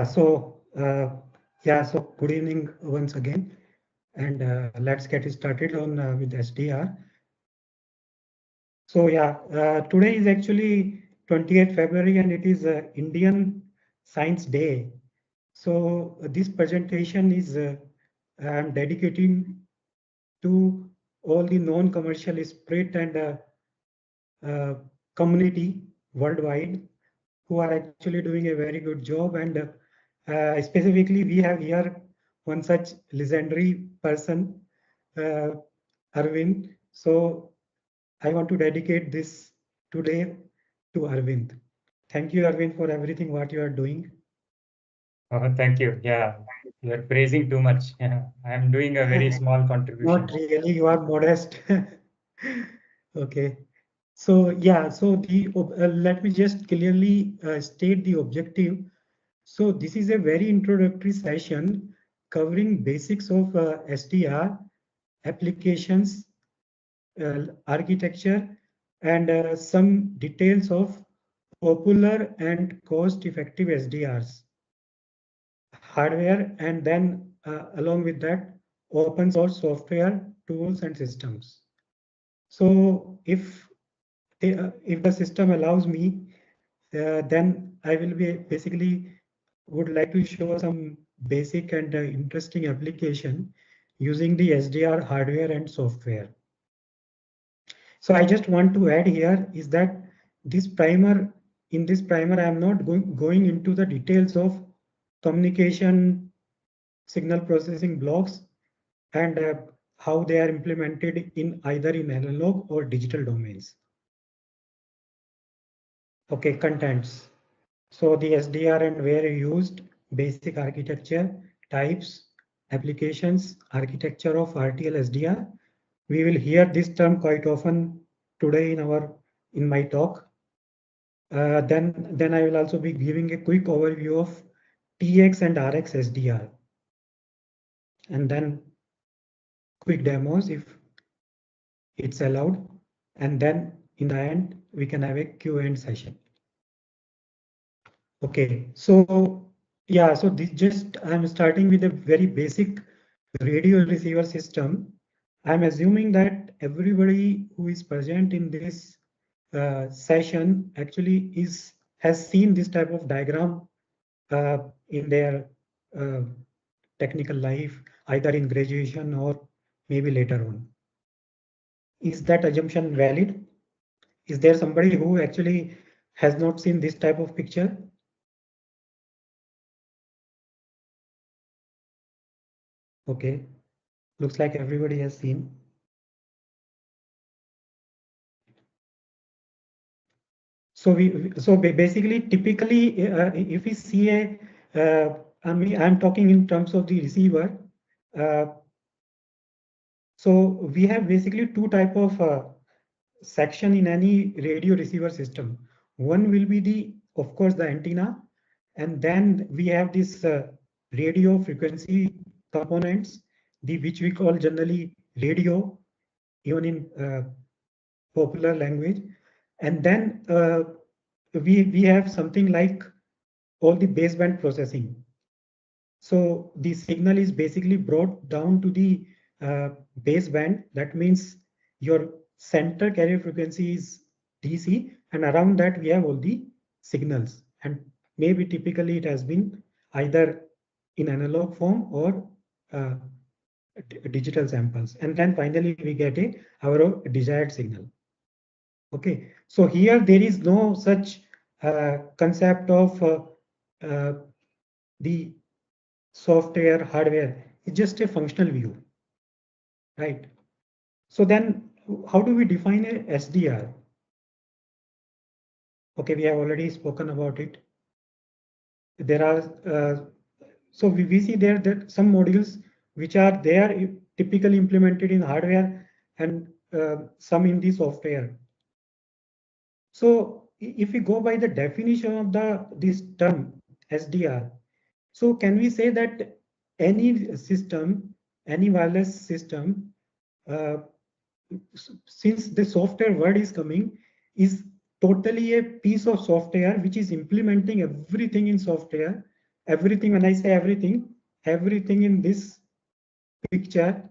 So good evening once again, and let's get started on with SDR. Today is actually 28th February, and it is Indian Science Day. So this presentation is I'm dedicating to all the non-commercial spirit and community worldwide who are actually doing a very good job. And specifically, we have here one such legendary person, uh, Arvind. So I want to dedicate this today to Arvind. Thank you, Arvind, for everything what you are doing. Oh, thank you. Yeah, you are praising too much. I'm doing a very small contribution. Not really, you are modest. Okay. So let me just clearly state the objective. So this is a very introductory session covering basics of SDR, applications, architecture, and some details of popular and cost-effective SDRs, hardware, and then along with that, open source software, tools, and systems. So if the system allows me, then I will be basically would like to show some basic and interesting application using the SDR hardware and software. So I just want to add here is that in this primer, I am not going into the details of communication signal processing blocks and how they are implemented in either in analog or digital domains. Okay, contents. So the SDR and where used, basic architecture, types, applications, architecture of RTL-SDR. We will hear this term quite often today in my talk. Then I will also be giving a quick overview of TX and RX SDR, and then quick demos if it's allowed, and then in the end we can have a Q&A session. Okay, so so this just I'm starting with a very basic radio receiver system. I'm assuming that everybody who is present in this session actually has seen this type of diagram in their uh, technical life, either in graduation or maybe later on. Is that assumption valid? Is there somebody who actually has not seen this type of picture? Okay, looks like everybody has seen. So basically, typically, if we see I'm talking in terms of the receiver. Uh, so we have basically two type of section in any radio receiver system. One will be of course, the antenna, and then we have this radio frequency components, which we call generally radio, even in popular language. And then we have something like all the baseband processing. So the signal is basically brought down to the baseband. That means your center carrier frequency is DC, and around that we have all the signals. And maybe typically it has been either in analog form or uh, digital samples. And then finally we get our desired signal. Okay, so here there is no such concept of uh, the software, hardware. It's just a functional view, right? So then how do we define a SDR? Okay, we have already spoken about it. There are, so we see there that some modules which are there typically implemented in hardware and some in the software. So if we go by the definition of this term SDR, so can we say that any system, any wireless system, uh, since the software word is coming, is totally a piece of software which is implementing everything in software, everything, when I say everything, everything in this picture,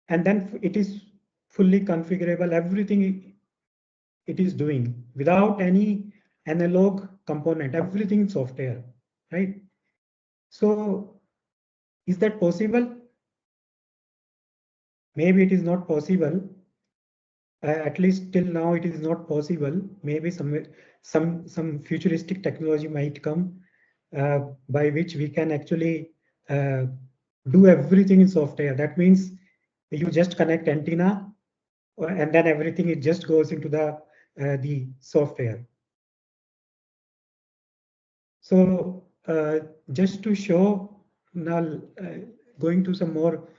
and then it is fully configurable, everything it is doing without any analog component, everything is software, right? So is that possible? Maybe it is not possible. At least till now, it is not possible. Maybe some futuristic technology might come by which we can actually do everything in software. That means you just connect antenna, and then everything it just goes into the software. So just to show now, going to some more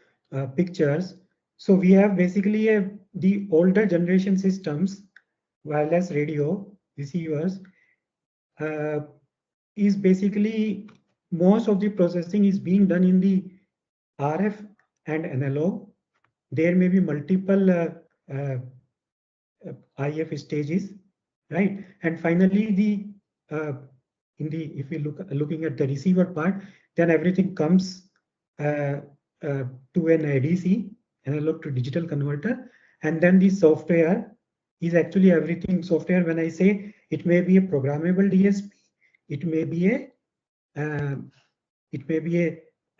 pictures. So we have basically the older generation systems, wireless radio receivers, is basically most of the processing is being done in the RF and analog. There may be multiple IF stages, right? And finally, if we looking at the receiver part, then everything comes to an ADC, analog to digital converter, and then the software is actually everything software. When I say it may be a programmable DSP, it may be a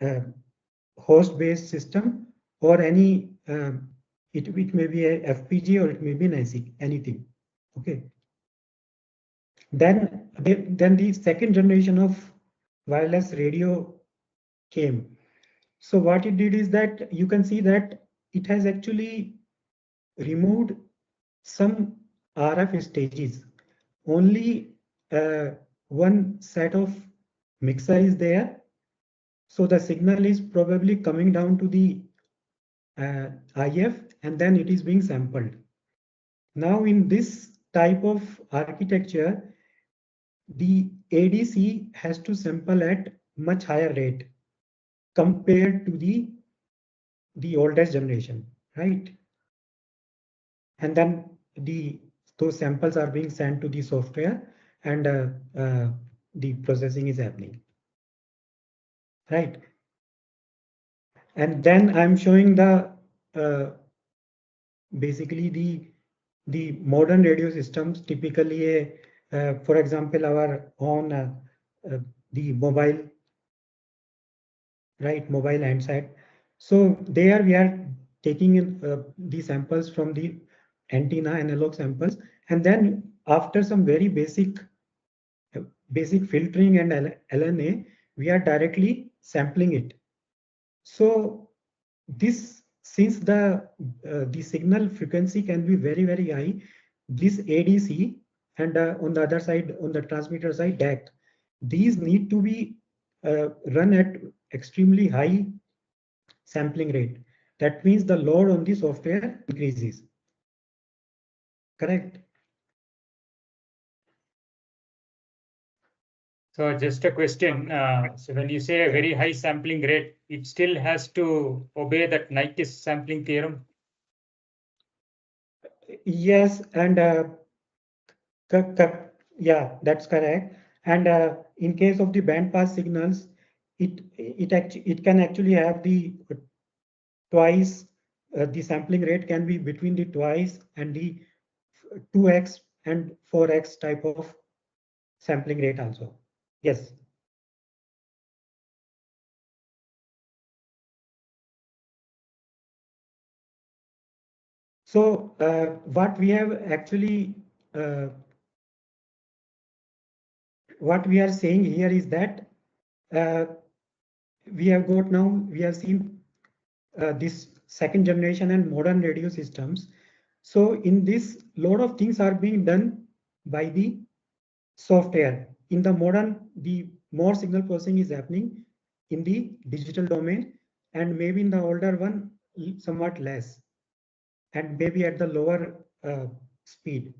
uh, host-based system, or any it may be a FPG, or it may be an ASIC, anything. Okay. Then the second generation of wireless radio came. So what it did is that you can see that it has actually removed some RF stages. Only one set of mixer is there. So the signal is probably coming down to the IF, and then it is being sampled. Now in this type of architecture, the ADC has to sample at much higher rate compared to the oldest generation, right? And then those samples are being sent to the software, and the processing is happening, right? And then I'm showing basically the modern radio systems, typically for example, our own the mobile, right, mobile handset. So there we are taking in the samples from the antenna, analog samples, and then after some very basic filtering and LNA, we are directly sampling it. So this, since the signal frequency can be very high, this ADC, and on the other side, on the transmitter side, DAC, these need to be run at extremely high sampling rate. That means the load on the software increases. Correct? So just a question. So when you say a very high sampling rate, it still has to obey that Nyquist sampling theorem? Yes, and yeah, that's correct. And in case of the band pass signals, it can actually have the twice, the sampling rate can be between the twice and the 2x and 4x type of sampling rate also. Yes. So what we have actually, what we are saying here is that we have seen this second generation and modern radio systems. So in this, lot of things are being done by the software. In the modern, the more signal processing is happening in the digital domain, and maybe in the older one, somewhat less, and maybe at the lower speed.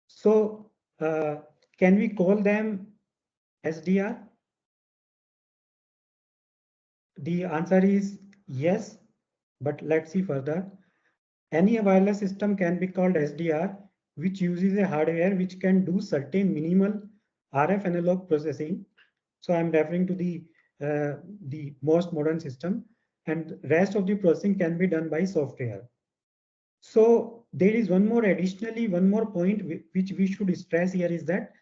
So can we call them SDR? The answer is yes, but let's see further. Any wireless system can be called SDR, which uses a hardware which can do certain minimal RF analog processing. So I'm referring to the most modern system, and rest of the processing can be done by software. So there is one more point which we should stress here is that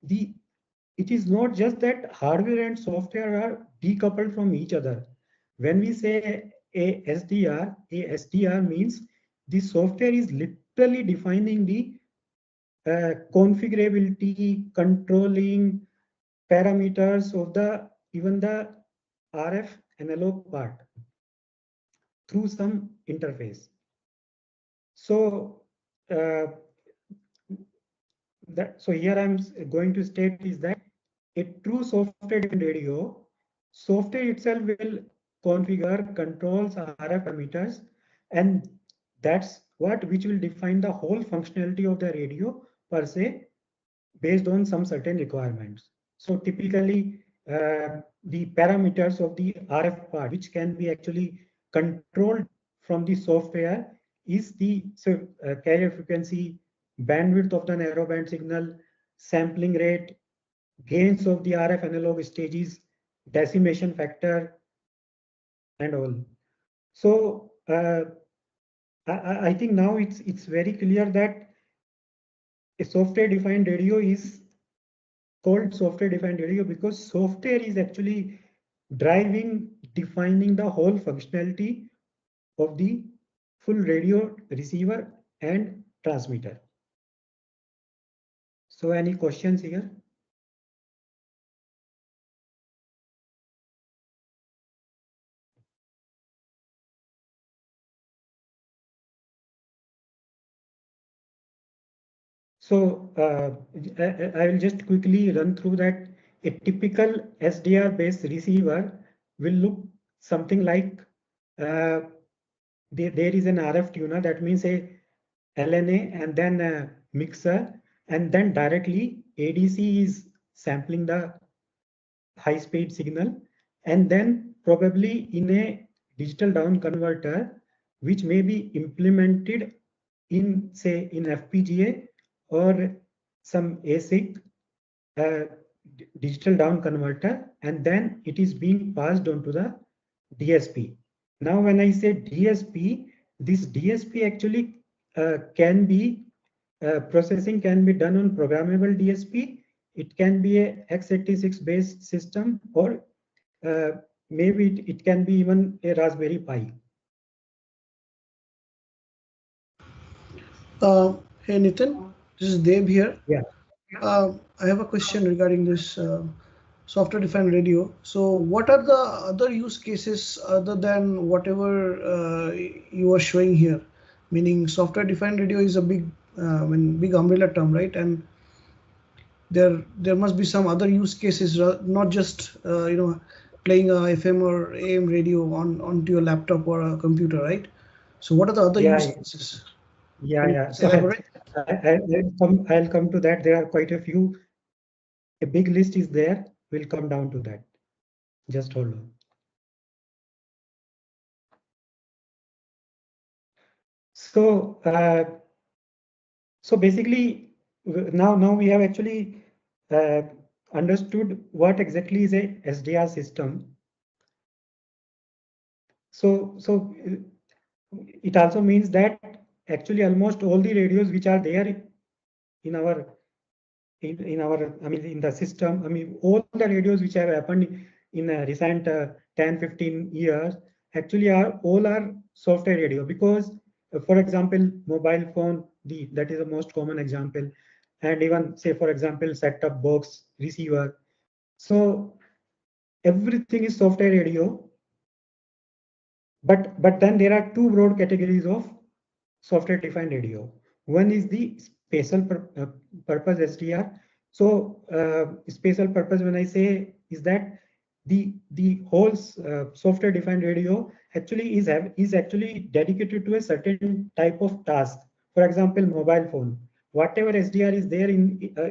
it is not just that hardware and software are decoupled from each other. When we say a SDR means the software is literally defining the configurability, controlling parameters of even the RF analog part through some interface. So so here I'm going to state is that a true software-defined radio, software itself will configure, controls RF parameters, and that's which will define the whole functionality of the radio per se based on some certain requirements. So typically, the parameters of the RF part, which can be actually controlled from the software, is the carrier frequency, bandwidth of the narrowband signal, sampling rate, gains of the RF analog stages, decimation factor, and all. So I think now it's very clear that a software-defined radio is called software-defined radio because software is actually defining the whole functionality of the full radio receiver and transmitter. So any questions here? So I will just quickly run through that. A typical SDR based receiver will look something like there is an RF tuner, that means a LNA and then a mixer, and then directly ADC is sampling the high speed signal, and then probably in a digital down converter which may be implemented in say in FPGA or some ASIC digital down converter, and then it is being passed on to the DSP. Now when I say DSP, this DSP actually can be processing can be done on programmable DSP. It can be a x86 based system, or maybe it can be even a Raspberry Pi. Hey Nitin, this is Deb here. Yeah. I have a question regarding this software-defined radio. So, what are the other use cases other than whatever you are showing here? Meaning, software-defined radio is a big umbrella term, right? And there must be some other use cases, not just playing a FM or AM radio onto your laptop or a computer, right? So, what are the other use cases? Yeah. So I'll come to that. There are quite a few. A big list is there. We'll come down to that. Just hold on. So basically, now we have actually understood what exactly is a SDR system. So it also means that actually almost all the radios which are there in our in the system, all the radios which have happened in recent 10-15 years actually all are software radio, because for example mobile phone, that is the most common example, and even say for example set-top box receiver. So everything is software radio, but then there are two broad categories of software defined radio. One is the special purpose SDR. So special purpose, when I say, is that the whole software defined radio actually is actually dedicated to a certain type of task. For example, mobile phone, whatever SDR is there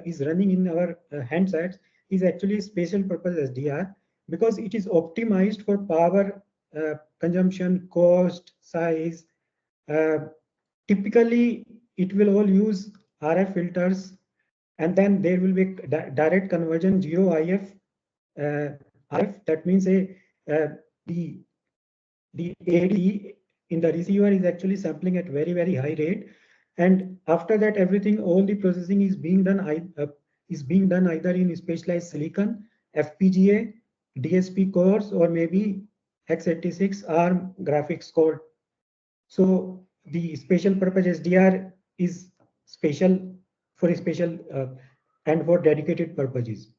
is running in our handsets is actually special purpose SDR, because it is optimized for power consumption, cost, size. Typically, it will all use RF filters and then there will be direct conversion 0 IF RF. That means the AD in the receiver is actually sampling at very high rate, and after that everything, all the processing is being done either in specialized silicon, FPGA, DSP cores, or maybe x86 ARM graphics code. So the special purpose SDR is special for special and for dedicated purposes.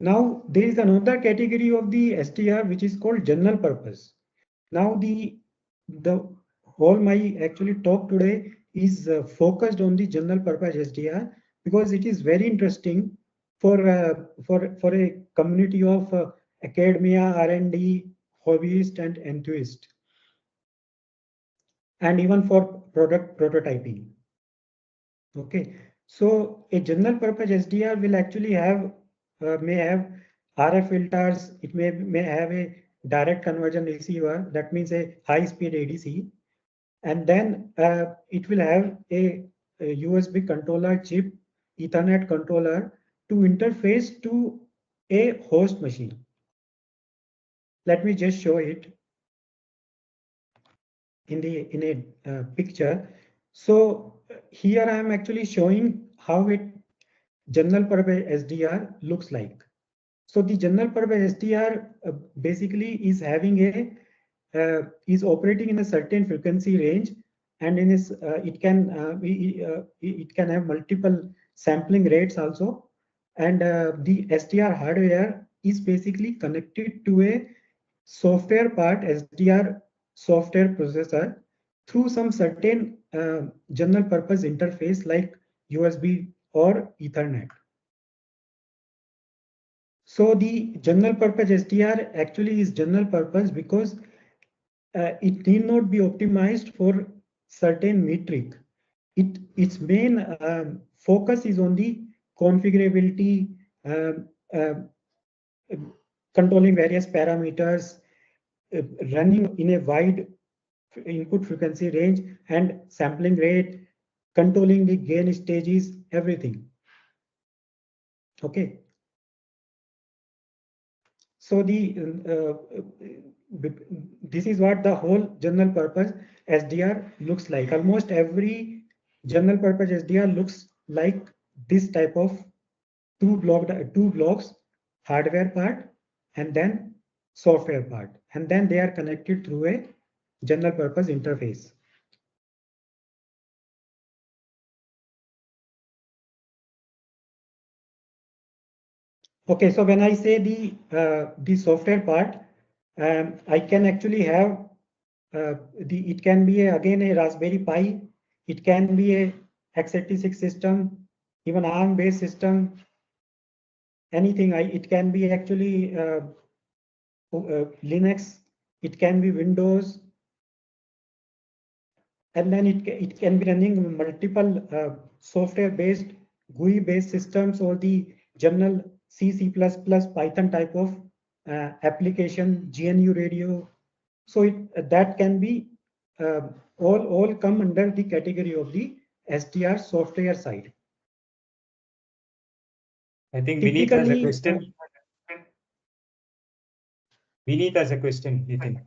Now there is another category of the SDR which is called general purpose. Now the whole my actually talk today is focused on the general purpose SDR, because it is very interesting for a community of academia, R&D, hobbyist, and enthusiast, and even for product prototyping. Okay, so a general purpose SDR will actually have may have RF filters. It may have a direct conversion receiver, that means a high speed ADC, and then it will have a USB controller chip, Ethernet controller to interface to a host machine. Let me just show it in a picture. So here I am actually showing how a general purpose SDR looks like. So the general purpose SDR basically is having is operating in a certain frequency range, and in it can have multiple sampling rates also, and the SDR hardware is basically connected to a software part, SDR software processor, through some certain general purpose interface like USB or Ethernet. So the general purpose SDR actually is general purpose because it need not be optimized for certain metric. Its main focus is on the configurability, controlling various parameters, running in a wide input frequency range and sampling rate, controlling the gain stages, everything. Okay. So this is what the whole general purpose SDR looks like. Almost every general purpose SDR looks like this type of two blocks, hardware part and then software part, and then they are connected through a general purpose interface. Okay, so when I say the software part, I can actually have it can be again a Raspberry Pi, it can be a x86 system, even ARM based system, anything. It can be actually Linux, it can be Windows, and then it can be running multiple software based GUI based systems, or the general C++, Python type of application, GNU radio. So that can be all come under the category of the SDR software side. I think Vineet has a question. Vineet has a question, Nitin.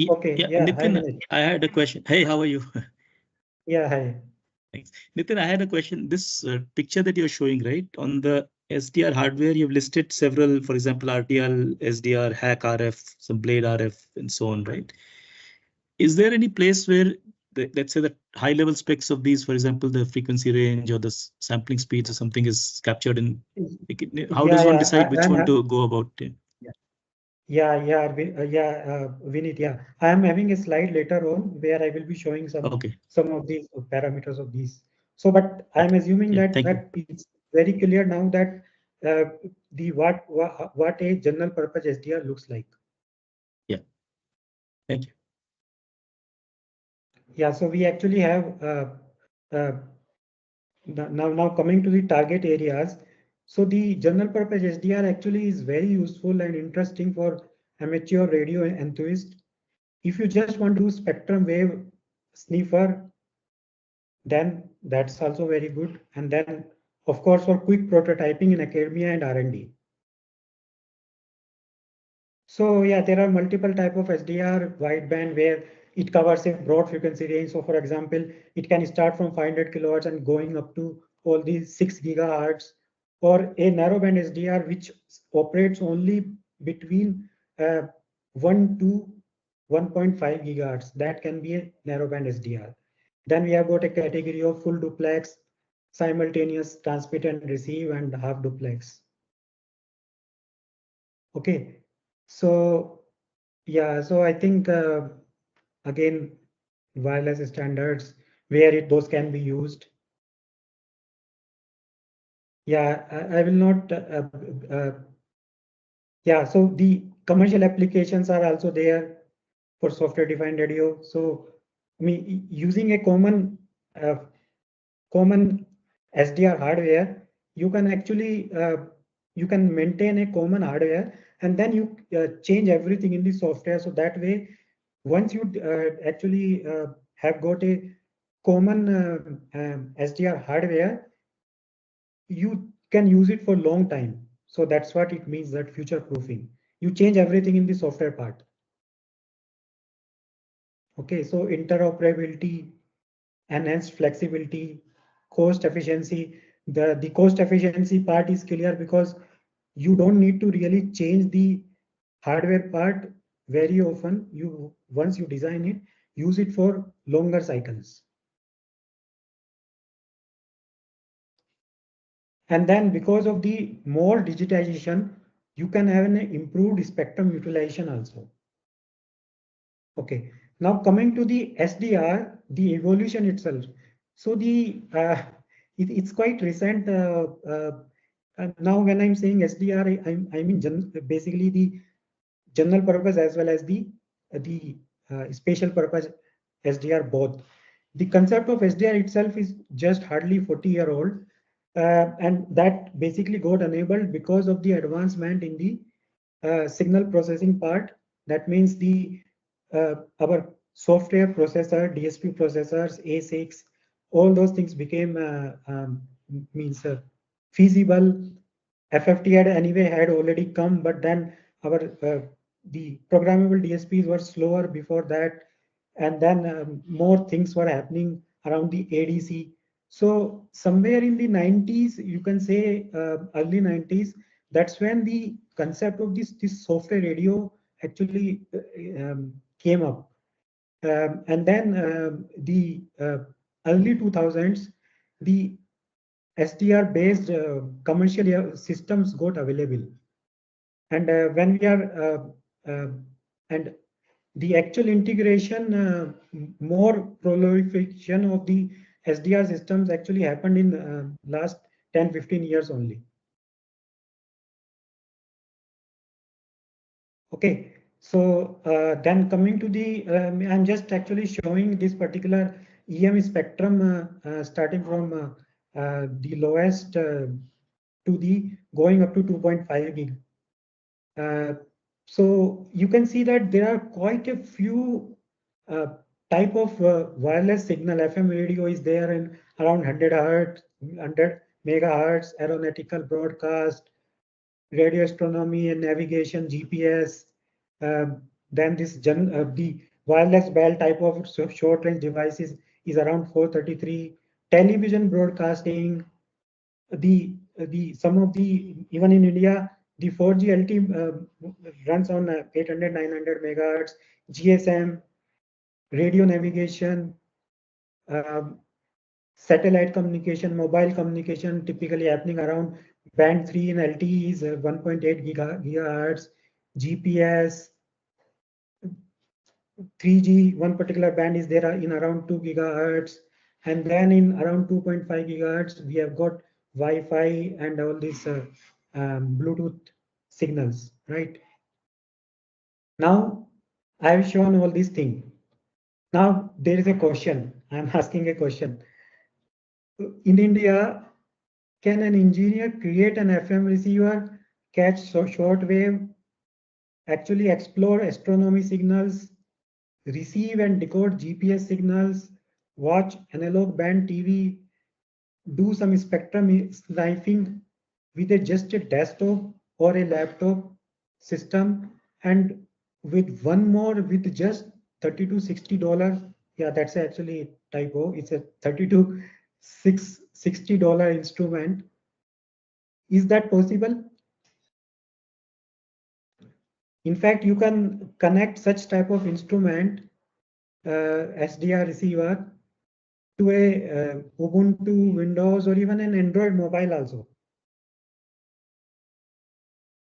Okay, yeah, Nitin, I had a question. Hey, how are you? Yeah, hi. Thanks. Nitin, I had a question. This picture that you're showing, right, on the SDR hardware, you've listed several, for example, RTL-SDR, Hack RF, some Blade RF, and so on, right? Is there any place where, let's say, the high level specs of these, for example, the frequency range or the sampling speeds or something is captured in? How does one decide which one to go about? Vineet, yeah. I am having a slide later on where I will be showing some of these parameters of these. So, but I am assuming that it's very clear now that what a general purpose SDR looks like. Yeah. Thank you. Yeah. So we actually have now coming to the target areas. So the general purpose SDR actually is very useful and interesting for amateur radio enthusiasts. If you just want to do spectrum wave sniffer, then that's also very good. And then of course, for quick prototyping in academia and R&D. So yeah, there are multiple type of SDR wideband where it covers a broad frequency range. So for example, it can start from 500 kilohertz and going up to all these 6 gigahertz, or a narrowband SDR which operates only between 1 to 1.5 gigahertz. That can be a narrowband SDR. Then we have got a category of full duplex, simultaneous transmit and receive, and half duplex. Okay, so yeah, so I think again, wireless standards where those can be used. Yeah, I will not. Yeah, so the commercial applications are also there for software-defined radio. So, I mean, using a common SDR hardware, you can actually you can maintain a common hardware, and then you change everything in the software. So that way, once you actually have got a common SDR hardware, you can use it for a long time. So that's what it means, that future proofing. You change everything in the software part. Okay, so interoperability, enhanced flexibility, cost efficiency. The cost efficiency part is clear because you don't need to really change the hardware part very often. Once you design it, use it for longer cycles. And then because of the more digitization, you can have an improved spectrum utilization also. Okay, now coming to the SDR, the evolution itself. So it's quite recent. Now when I'm saying SDR, I mean basically the general purpose as well as the special purpose SDR both. The concept of SDR itself is just hardly 40-year-old, and that basically got enabled because of the advancement in the signal processing part. That means our software processor, DSP processors, ASICs, all those things became feasible. FFT had already come, but then the programmable DSPs were slower before that, and then more things were happening around the ADC. So somewhere in the 90s, you can say early 90s, that's when the concept of this software radio actually came up. And then the early 2000s, the SDR based commercial systems got available. And when we are and the actual integration, more proliferation of the SDR systems actually happened in last 10-15 years only. Okay, so then coming to the, I'm just actually showing this particular EM spectrum starting from the lowest to the going up to 2.5 gig. So you can see that there are quite a few type of wireless signal. FM radio is there in around 100 hertz, 100 megahertz, aeronautical broadcast, radio astronomy and navigation, GPS. Then the wireless bell type of short range devices is around 433. Television broadcasting, some of the, even in India, the 4G LTE runs on 800, 900 megahertz, GSM, radio navigation, satellite communication, mobile communication, typically happening around band 3 in LTE is 1.8 gigahertz, GPS, 3G, one particular band is there in around 2 gigahertz, and then in around 2.5 gigahertz, we have got Wi-Fi and all these Bluetooth signals, right? Now, I have shown all these things. Now, there is a question. I'm asking a question. In India, can an engineer create an FM receiver, catch shortwave, actually explore astronomy signals, receive and decode GPS signals, watch analog band TV, do some spectrum sniping with just a desktop or a laptop system, and with one more with just $30 to $60. Yeah, that's actually typo. It's a $30 to $60 instrument. Is that possible? In fact, you can connect such type of instrument, SDR receiver, to a Ubuntu, Windows, or even an Android mobile also.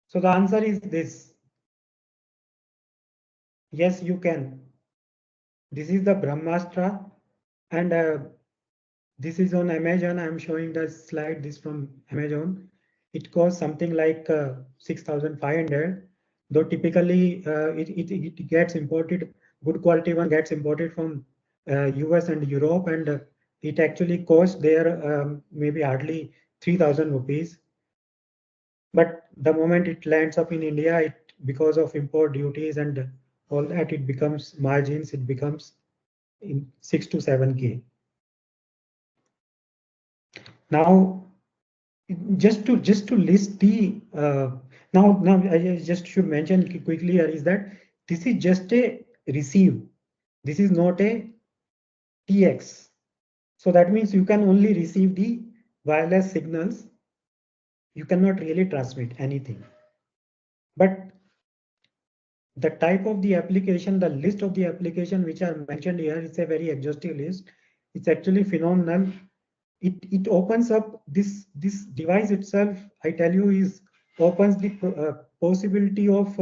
So the answer is this. Yes, you can. This is the Brahmastra, and this is on Amazon. I'm showing the slide. This from Amazon. It costs something like 6,500. Though typically it gets imported. Good quality one gets imported from US and Europe, and it actually costs there maybe hardly 3,000 rupees. But the moment it lands up in India, because of import duties and all that, it becomes margins. It becomes in 6 to 7K. Now, just to list the now I just should mention quickly here is that this is just a receive. This is not a TX. So that means you can only receive the wireless signals. You cannot really transmit anything. But the type of the application, the list of the application which are mentioned here, it's a very exhaustive list. It's actually phenomenal. It opens up this device itself. I tell you, is opens the possibility of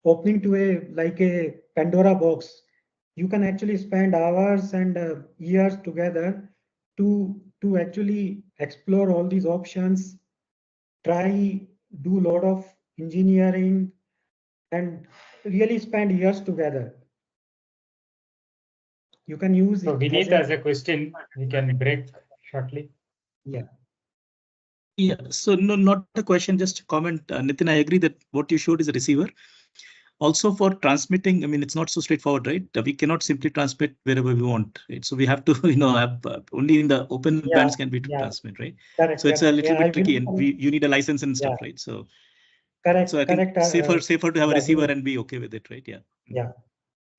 opening to a Pandora box. You can actually spend hours and years together to actually explore all these options, do a lot of engineering, and really spend years together. You can use So it. Vineet has a question. We can break shortly. Yeah. Yeah, so no, not a question, just a comment. Nitin, I agree that what you showed is a receiver. Also for transmitting, I mean, it's not so straightforward, right? We cannot simply transmit wherever we want, right? So we have to, have only in the open bands can we transmit, right? Correct, so it's a little bit tricky, and will, you need a license and stuff, right? So correct. So I think safer to have a receiver and be okay with it, right? Yeah.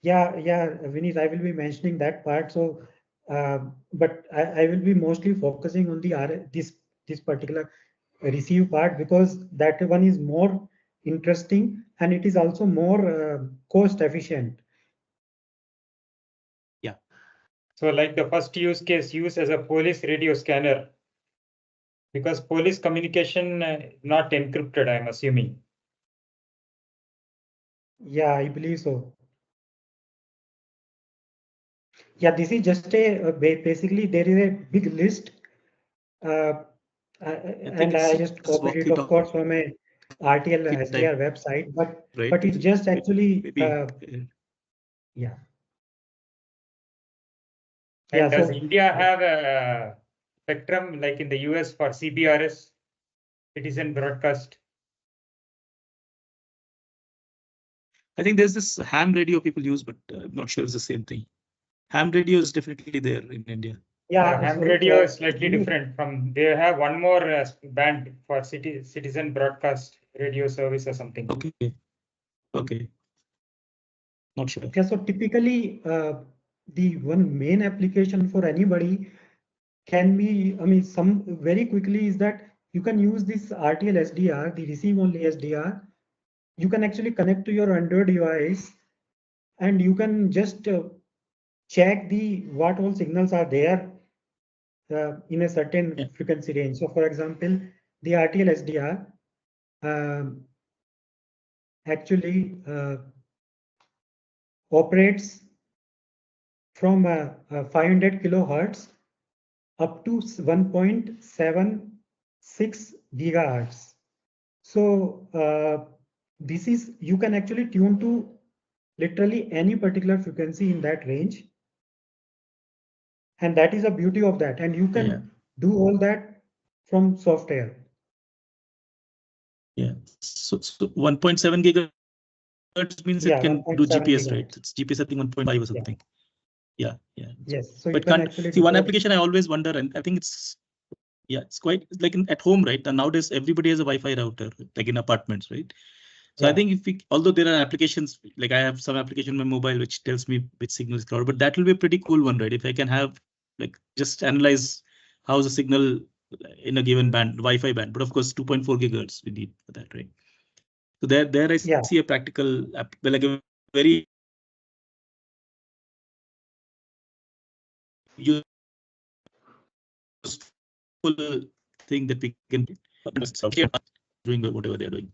Yeah, Vineet, I will be mentioning that part. So, but I will be mostly focusing on the this particular receive part, because that one is more interesting and it is also more cost efficient. Yeah. So like the first use case, use as a police radio scanner, because police communication not encrypted, I'm assuming. Yeah, I believe so. Yeah, this is just a basically there is a big list, and I just copied it, of course, from a RTL-SDR website, but it's just actually yeah. And does India have a spectrum like in the US for CBRS, citizen broadcast? I think there's this ham radio people use, but I'm not sure it's the same thing. Ham radio is definitely there in India. Yeah, ham radio is slightly different from. They have one more band for citizen broadcast radio service or something. Okay. Not sure. Yeah, so typically the one main application for anybody can be, I mean, some very quickly is that you can use this RTL-SDR, the receive only SDR. You can actually connect to your Android device, and you can just check what all signals are there in a certain frequency range. So, for example, the RTL-SDR actually operates from 500 kilohertz up to 1.76 gigahertz. So this is, you can actually tune to literally any particular frequency in that range, and that is the beauty of that. And you can do all that from software. Yeah. So 1.7 gigahertz means it can do GPS, right? It's GPS, I think 1.5 or something. Yeah. Yes. So but you can can't actually see one decode. application I always wonder, and I think it's quite like at home, right? And nowadays everybody has a Wi-Fi router, like in apartments, right? So I think if we, although there are applications, like I have some application on my mobile which tells me which signal is crowded, but that will be a pretty cool one, right? If I can have like just analyze how's the signal in a given band, Wi-Fi band, but of course 2.4 gigahertz we need for that, right? So there I see a practical, like a very useful thing that we can doing whatever they're doing.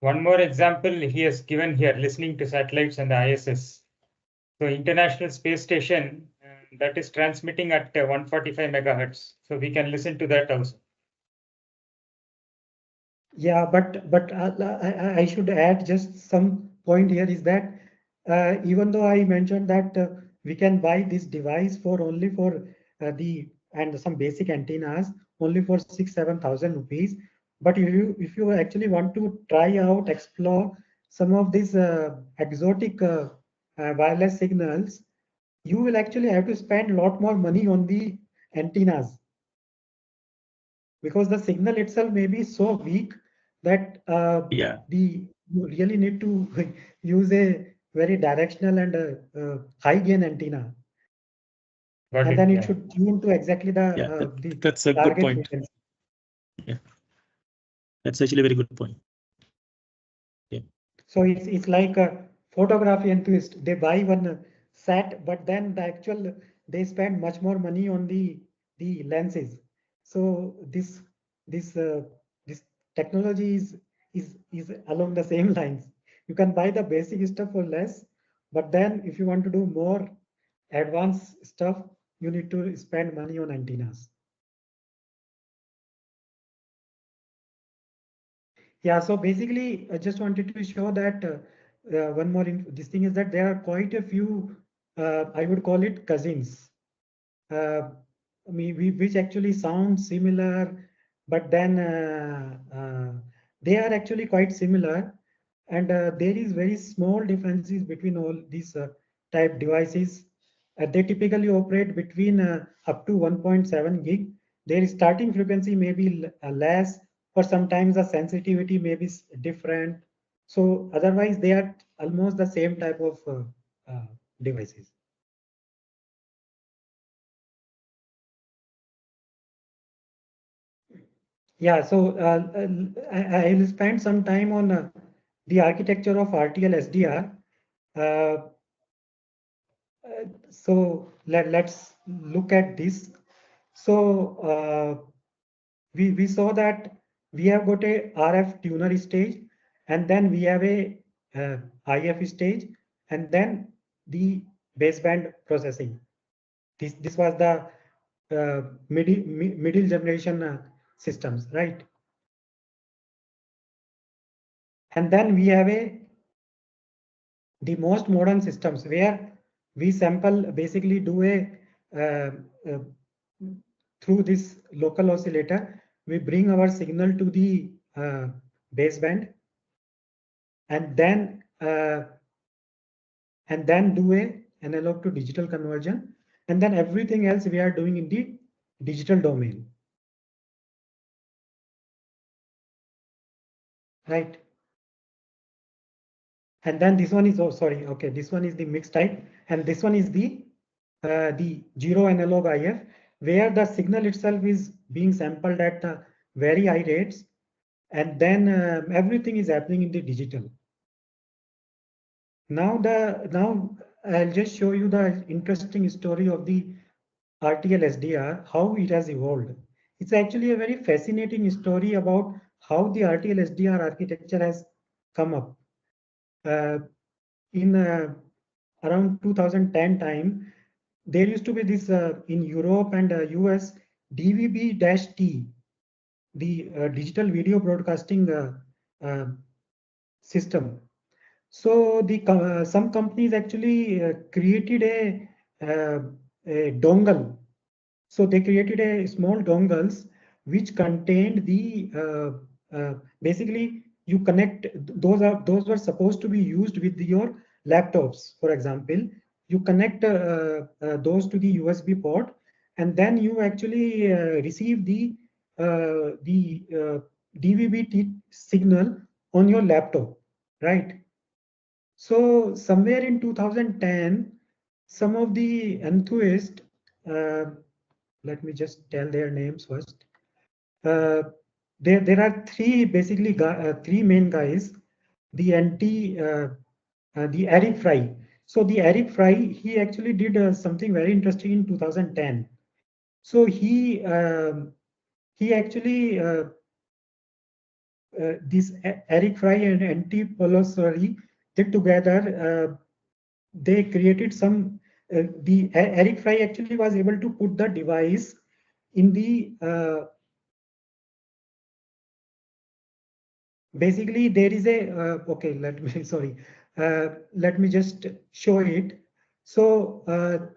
One more example he has given here, listening to satellites and the ISS. So International Space Station, that is transmitting at 145 megahertz. So we can listen to that also. Yeah, but I should add just some point here is that even though I mentioned that we can buy this device for only for some basic antennas only for 6,000-7,000 rupees, but if you actually want to try out, explore some of these exotic wireless signals, you will actually have to spend a lot more money on the antennas, because the signal itself may be so weak that you really need to use a very directional and high gain antenna. And then it should tune to exactly the that's a good point. Frequency. Yeah, that's actually a very good point. Yeah. So it's like a photography enthusiast. They buy one set, but then they spend much more money on the lenses. So this technology is along the same lines. You can buy the basic stuff for less, but then if you want to do more advanced stuff, you need to spend money on antennas. Yeah, so basically, I just wanted to show that one more this thing is that there are quite a few, I would call it cousins, which actually sound similar, but then they are actually quite similar, and there is very small differences between all these type devices. They typically operate between up to 1.7 gig. Their starting frequency may be less, or sometimes the sensitivity may be different. So otherwise, they are almost the same type of devices. Yeah, so I will spend some time on the architecture of RTL-SDR. So let's look at this. So we saw that we have got a RF tuner stage, and then we have a IF stage, and then the baseband processing. This was the middle generation systems, right? And then we have the most modern systems where we sample, basically do through this local oscillator, we bring our signal to the baseband, and then do a analog to digital conversion, and then everything else we are doing in the digital domain, right? And then this one is, oh sorry, okay, this one is the mixed type, and this one is the zero analog IF, where the signal itself is being sampled at very high rates, and then everything is happening in the digital. Now I'll just show you the interesting story of the RTL-SDR, how it has evolved. It's actually a very fascinating story about how the RTL-SDR architecture has come up. In around 2010 time, there used to be this in Europe and US DVB-T, the digital video broadcasting system. So some companies actually created a dongle. So they created a small dongles which contained the basically you connect, those were supposed to be used with your laptops, for example, you connect those to the USB port, and then you actually receive the DVB-T signal on your laptop, right? So somewhere in 2010, some of the enthusiasts, let me just tell their names first. There are three basically three main guys. The Eric Fry. So the Eric Fry, he actually did something very interesting in 2010. So he actually this Eric Fry and N.T. Polosari did together. They created some. The Eric Fry actually was able to put the device in the basically there is a okay. Let me sorry. Let me just show it. So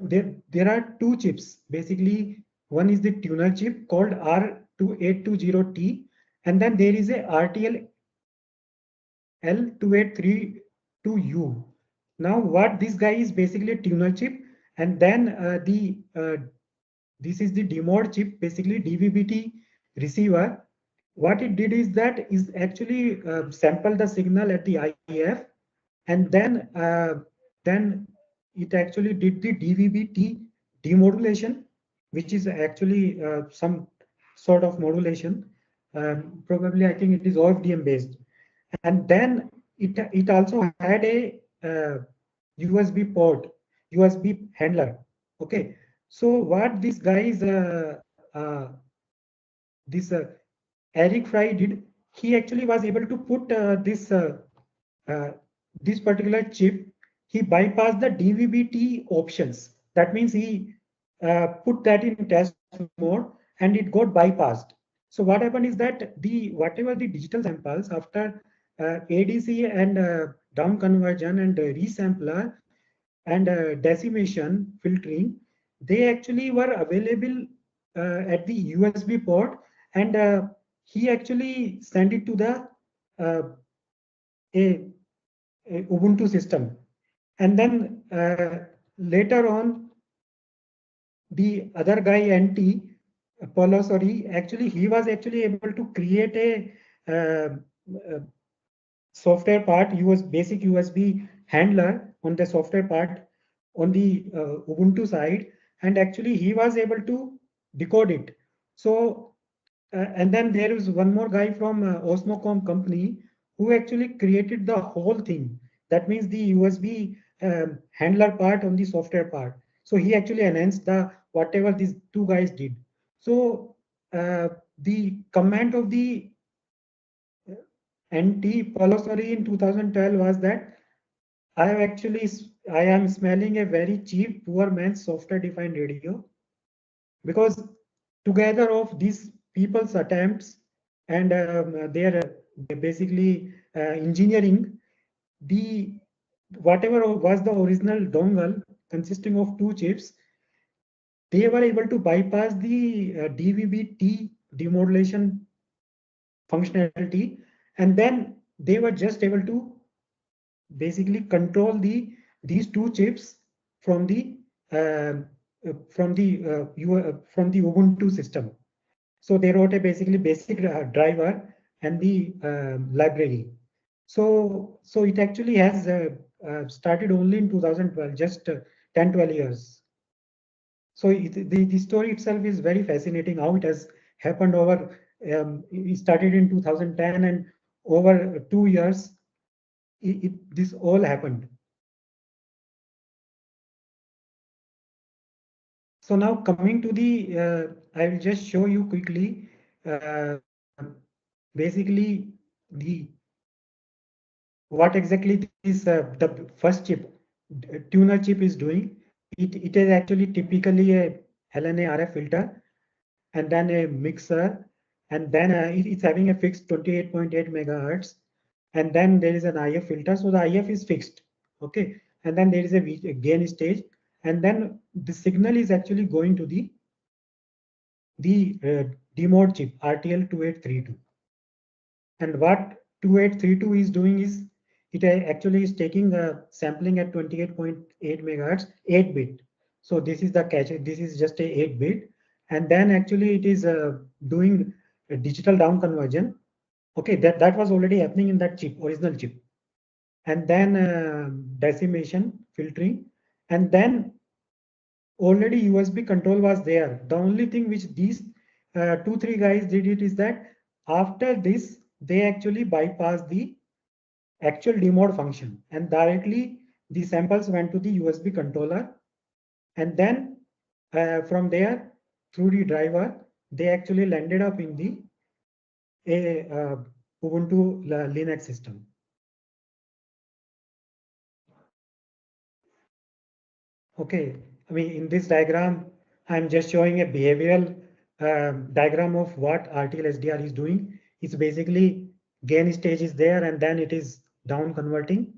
there are two chips. Basically, one is the tuner chip called R2820T, and then there is a RTL-L2832U. Now, what this guy is basically a tuner chip, and then this is the demod chip, basically DVB-T receiver. What it did is that is actually sample the signal at the IF, and then it actually did the DVB-T demodulation, which is actually some sort of modulation. Probably, I think it is OFDM based, and then it also had a USB port, USB handler. Okay, so what this guys this Eric Fry did, he actually was able to put this particular chip. He bypassed the DVB-T options. That means he put that in test mode, and it got bypassed. So what happened is that the whatever the digital samples after ADC and down conversion and resampler and decimation filtering, they actually were available at the USB port, and he actually sent it to the a Ubuntu system, and then later on the other guy NT Paulo, sorry, actually he was actually able to create a software part, basic USB handler on the software part on the Ubuntu side, and actually he was able to decode it. So and then there is one more guy from Osmocom company who actually created the whole thing. That means the USB handler part on the software part. So he actually enhanced the whatever these two guys did. So the comment of the NT Polosari in 2012 was that I am smelling a very cheap, poor man's software-defined radio, because together of these people's attempts and their basically engineering, the whatever was the original dongle consisting of two chips, they were able to bypass the DVB-T demodulation functionality, and then they were just able to basically control these two chips from the Ubuntu system. So they wrote a basically basic driver and the library. So it actually has started only in 2012, just 10-12 years. So the story itself is very fascinating, how it has happened over. It started in 2010, and over 2 years, this all happened. So now coming to the, I will just show you quickly, basically what exactly this the first chip, tuner chip is doing. It is actually typically a LNA RF filter, and then a mixer, and then it's having a fixed 28.8 megahertz, and then there is an IF filter. So the IF is fixed, okay, and then there is a gain stage, and then the signal is actually going to the demode chip RTL2832. And what 2832 is doing is it actually is taking the sampling at 28.8 megahertz, 8 bit. So this is the catch. This is just a 8 bit, and then actually it is doing a digital down conversion. Okay, that was already happening in that chip, original chip, and then decimation, filtering, and then already USB control was there. The only thing which these 2-3 guys did it is that after this they actually bypassed the actual demode function and directly the samples went to the USB controller, and then from there through the driver they actually landed up in the Ubuntu Linux system. Okay, I mean in this diagram I'm just showing a behavioral diagram of what RTL-SDR is doing. It's basically gain stage is there and then it is down converting,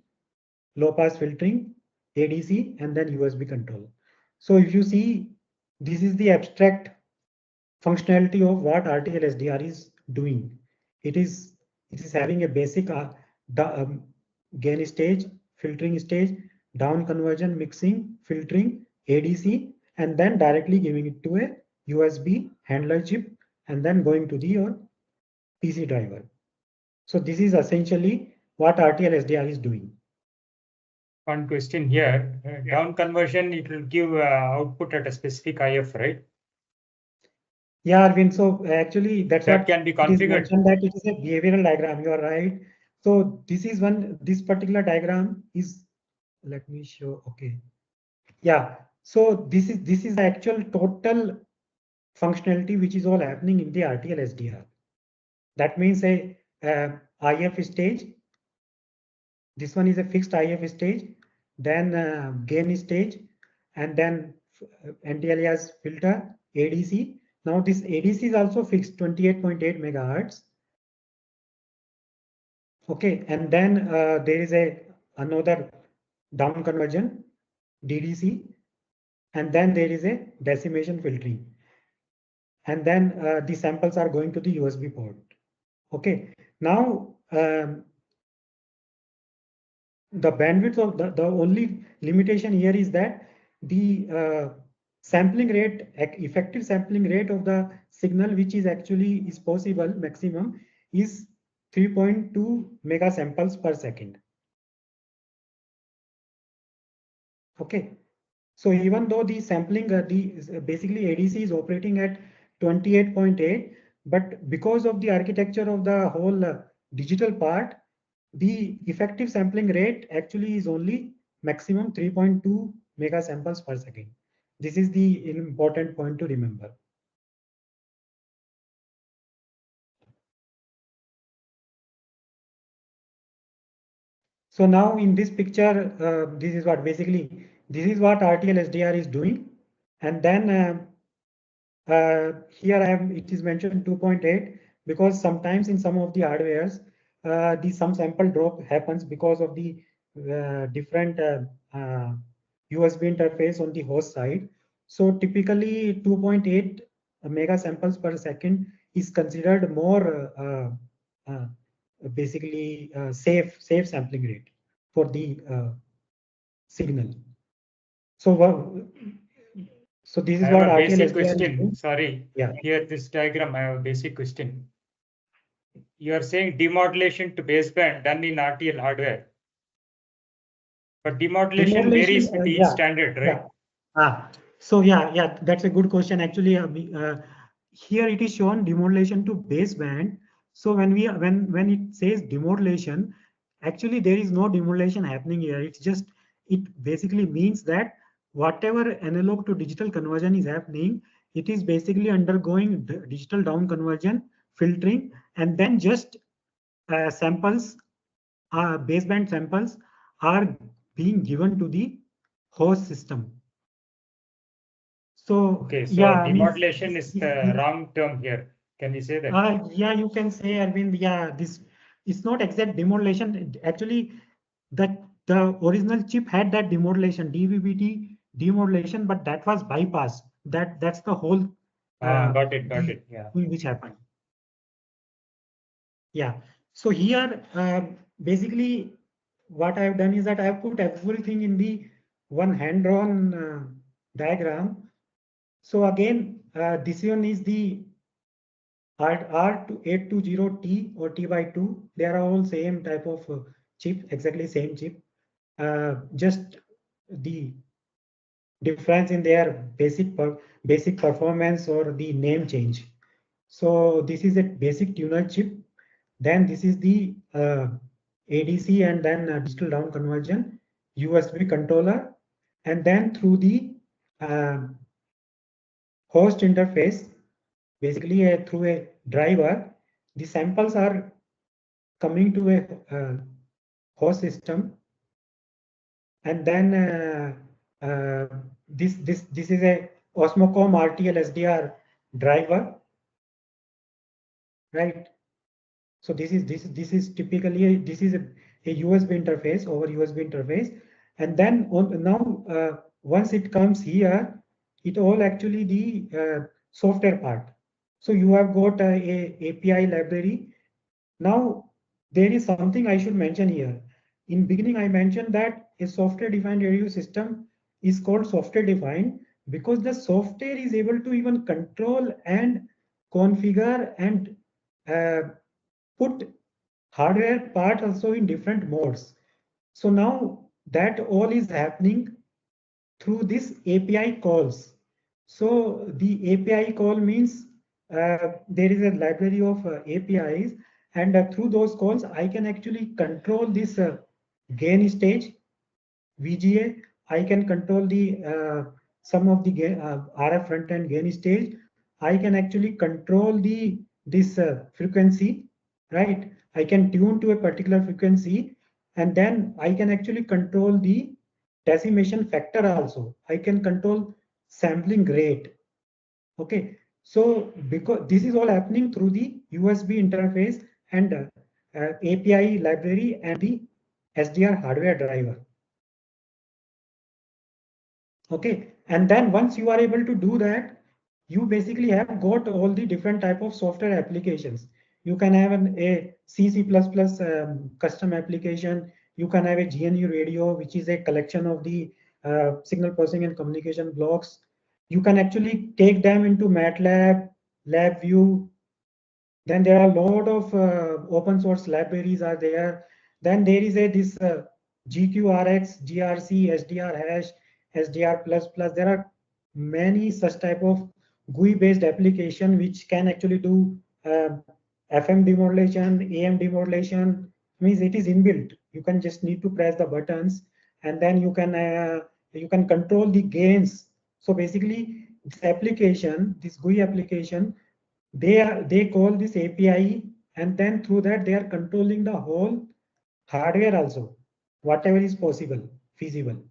low pass filtering, ADC, and then USB control. So if you see, this is the abstract functionality of what RTL-SDR is doing. It is having a basic gain stage, filtering stage, down conversion, mixing, filtering, ADC, and then directly giving it to a USB handler chip and then going to the your PC driver. So this is essentially what RTL-SDR is doing. One question here, down conversion, it will give output at a specific IF, right? Yeah, Arvind. So actually, that's that what can be it is configured. mentioned that it is a behavioral diagram. You are right. So this is one. This particular diagram is. Let me show. Okay. Yeah. So this is the actual total functionality which is all happening in the RTL-SDR. That means a IF stage. This one is a fixed IF stage. Then gain stage, and then anti-alias filter, ADC. Now this ADC is also fixed 28.8 megahertz. Okay, and then there is another down conversion, DDC, and then there is a decimation filtering. And then the samples are going to the USB port. Okay, now the bandwidth of the only limitation here is that the sampling rate, effective sampling rate of the signal, which is actually is possible maximum, is 3.2 mega samples per second. Okay, so even though the sampling, basically ADC is operating at 28.8, but because of the architecture of the whole digital part, the effective sampling rate actually is only maximum 3.2 mega samples per second. This is the important point to remember. So now in this picture, this is what basically, this is what RTL-SDR is doing. And then here it is mentioned 2.8 because sometimes in some of the hardwares, some sample drop happens because of the different USB interface on the host side. So typically 2.8 mega samples per second is considered more basically safe sampling rate for the signal. So this is what I have a basic RTL-SDR question. Sorry. Yeah. Here, this diagram, I have a basic question. You are saying demodulation to baseband done in RTL hardware. But demodulation varies with each standard, right? Yeah. So yeah, that's a good question. Actually, here it is shown demodulation to baseband. So when it says demodulation, actually there is no demodulation happening here. It basically means that whatever analog to digital conversion is happening, it is basically undergoing digital down conversion, filtering, and then just samples, baseband samples are being given to the host system. So okay, so yeah, demodulation is the wrong term here. Can you say that? Yeah, you can say, Arvind. Yeah, this is not exact demodulation. Actually, the original chip had that demodulation, DVB-T demodulation, but that was bypassed. That's the whole. Got it. Yeah. Which happened. Yeah. So here, basically, what I have done is that I have put everything in the one hand-drawn diagram. So again, this one is the R820T or T/2. They are all same type of chip, exactly same chip. Just the difference in their basic performance or the name change. So this is a basic tuner chip. Then this is the ADC and then digital down conversion, USB controller, and then through the host interface, basically through a driver, the samples are coming to a host system, and then this is a Osmocom RTL-SDR driver, right? So this is typically this is a USB interface over USB interface, and then now once it comes here, it all actually the software part. So you have got a API library. Now there is something I should mention here. In beginning, I mentioned that a software-defined radio system is called software-defined because the software is able to even control and configure and put hardware part also in different modes. So now that all is happening through this API calls. So the API call means there is a library of APIs, and through those calls I can actually control this gain stage VGA. I can control the some of the RF front end gain stage. I can actually control this frequency, right? I can tune to a particular frequency, and then I can actually control the decimation factor also. I can control sampling rate. Okay, so because this is all happening through the USB interface and API library and the SDR hardware driver. Okay, and then once you are able to do that, you basically have got all the different type of software applications. You can have a C++ custom application. You can have a GNU radio, which is a collection of the signal processing and communication blocks. You can actually take them into MATLAB, LabVIEW. Then there are a lot of open source libraries are there. Then there is this GQRX, GRC, SDR hash, SDR++. There are many such type of GUI based application which can actually do FM demodulation, AM demodulation. Means it is inbuilt. You can just need to press the buttons, and then you can control the gains. So basically, this application, this GUI application, they call this API, and then through that they are controlling the whole hardware also, whatever is possible, feasible.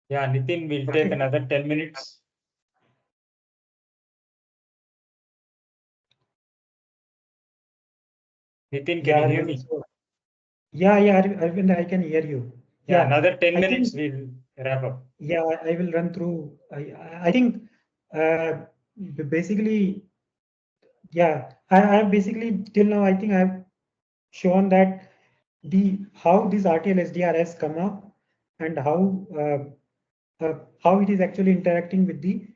Yeah, Nitin, we'll take another 10 minutes. Nitin, can you hear me? Yeah, Arvind, I can hear you. Yeah, another 10 minutes, we'll wrap up. Yeah, I will run through. I think basically, yeah, I basically till now I think I've shown that how this RTL-SDR has come up and how it is actually interacting with the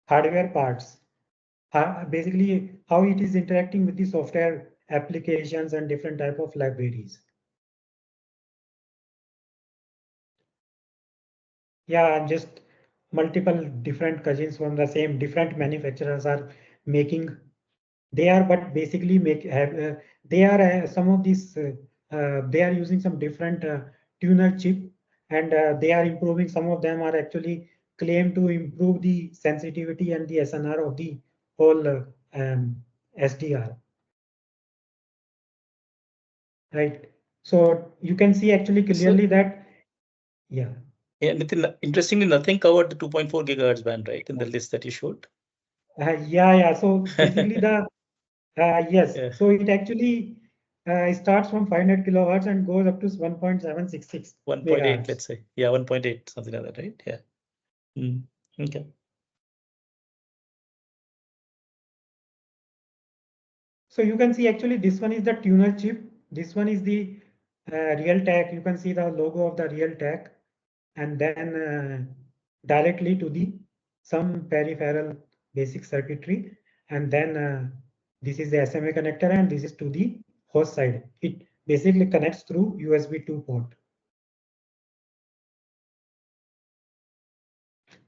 hardware parts. Basically, how it is interacting with the software applications and different type of libraries. Yeah, just multiple different cousins from the same different manufacturers are making. They are, but basically they are some of these. They are using some different tuner chip, and they are improving. Some of them are actually claim to improve the sensitivity and the SNR of the whole SDR. Right. So you can see actually clearly that, yeah. Yeah, Nitin, interestingly, nothing covered the 2.4 gigahertz band, right, in the list that you showed? Yeah. So basically the yes. Yeah. So it actually starts from 500 kilohertz and goes up to 1.766. 1.8, let's say. Yeah, 1.8, something like that, right? Yeah. Okay. So you can see actually this one is the tuner chip. This one is the Realtek. You can see the logo of the Realtek, and then directly to the some peripheral basic circuitry, and then this is the SMA connector, and this is to the host side. It basically connects through USB 2 port.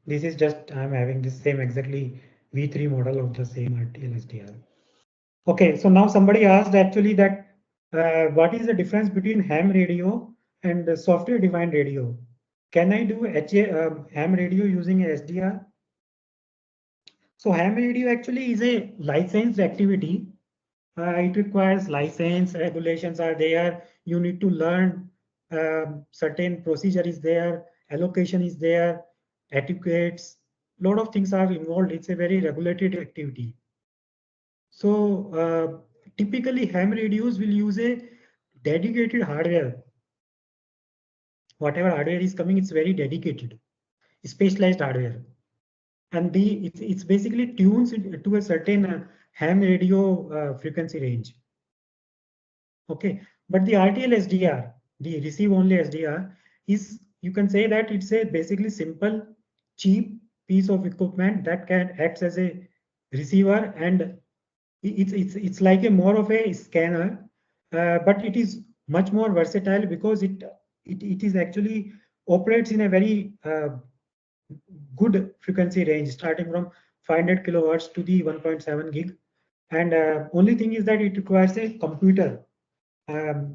This is just I'm having the same exactly V3 model of the same RTL-SDR. Okay, so now somebody asked actually that what is the difference between ham radio and software defined radio? Can I do ham radio using a SDR? So ham radio actually is a licensed activity. It requires license, regulations are there. You need to learn certain procedure is there, allocation is there, etiquettes, lot of things are involved. It's a very regulated activity. So typically ham radios will use a dedicated hardware. Whatever hardware is coming, it's very dedicated, specialized hardware. And it's basically tunes to a certain ham radio frequency range. Okay, but the RTL-SDR, the receive-only SDR, is, you can say that it's a basically simple, cheap piece of equipment that can act as a receiver, and it's like a more of a scanner, but it is much more versatile because it is actually operates in a very good frequency range, starting from 500 kilohertz to the 1.7 gig. And only thing is that it requires a computer.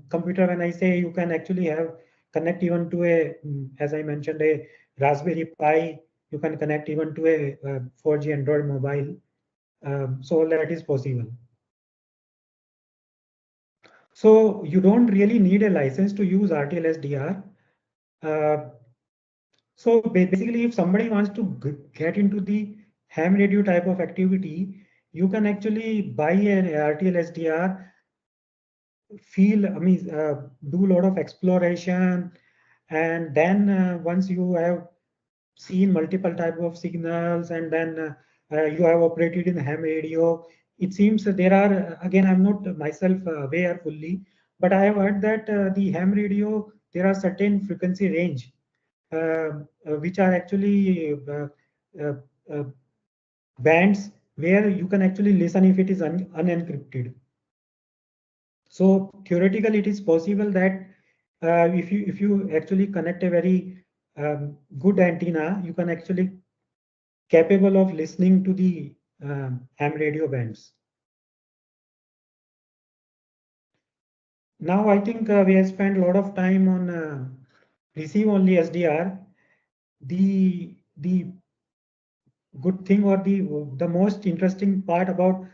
Computer, when I say, you can actually have connect even to a, as I mentioned, a Raspberry Pi. You can connect even to a 4G Android mobile. So all that is possible. So you don't really need a license to use RTL-SDR. So basically, if somebody wants to get into the ham radio type of activity, you can actually buy an RTL-SDR, do a lot of exploration, and then once you have seen multiple type of signals, and then you have operated in ham radio, it seems that there are, again, I'm not myself aware fully, but I have heard that the ham radio, there are certain frequency range which are actually uh, uh, bands where you can actually listen if it is unencrypted. So theoretically, it is possible that if you actually connect a very good antenna, you can actually capable of listening to the ham radio bands. Now I think we have spent a lot of time on receive only SDR. The good thing, or the most interesting part about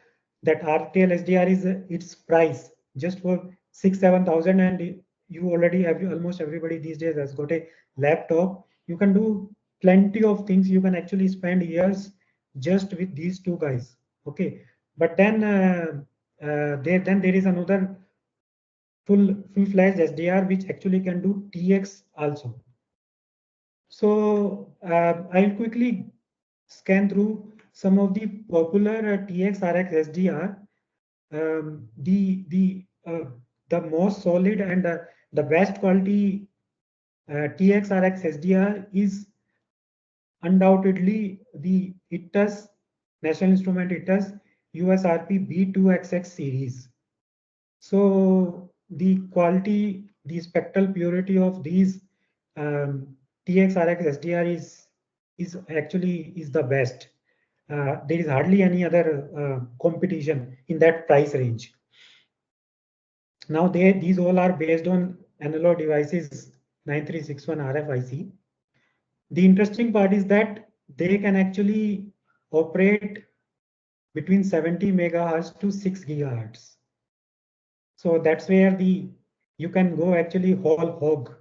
that RTL SDR is its price. Just for 6,000-7,000, and you already have, almost everybody these days has got a laptop. You can do plenty of things. You can actually spend years just with these two guys. Okay, but then there is another full-fledged SDR which actually can do TX also. So I'll quickly scan through some of the popular TX RX SDR. The most solid and the best quality TX RX SDR is undoubtedly the ITUS National Instrument ITUS USRP B2XX series. So the quality, the spectral purity of these TX RX SDR is actually the best. There is hardly any other competition in that price range. Now these all are based on analog devices 9361 RFIC. The interesting part is that they can actually operate between 70 megahertz to 6 gigahertz. So that's where you can go actually whole hog.